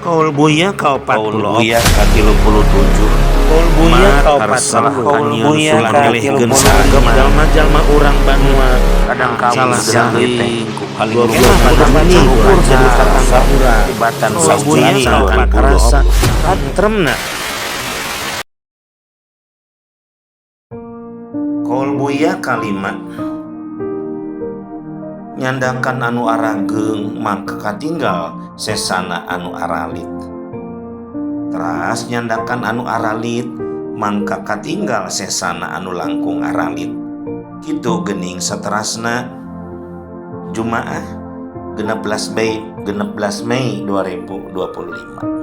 Kaul buya kau Kaul 40. buya ka 37. Kaul buya kau Salah 40. kaul buya ka milihkeun 30. sareng jalma-jalma urang Banua. Kadang kau Salah deui ku paling Gua luhur mah kudu mah meni ukur jadi jadi tatangga urang. tibatan Kaul buya kau 80. rasa atremna. Kaul buya kalima nyandangkan anu arageung mangka katinggal sesana anu aralit. Teras nyandakan anu aralit mangka katinggal sesana anu langkung aralit. Kitu geuning saterasna. Jumaah 16 Mei 2025.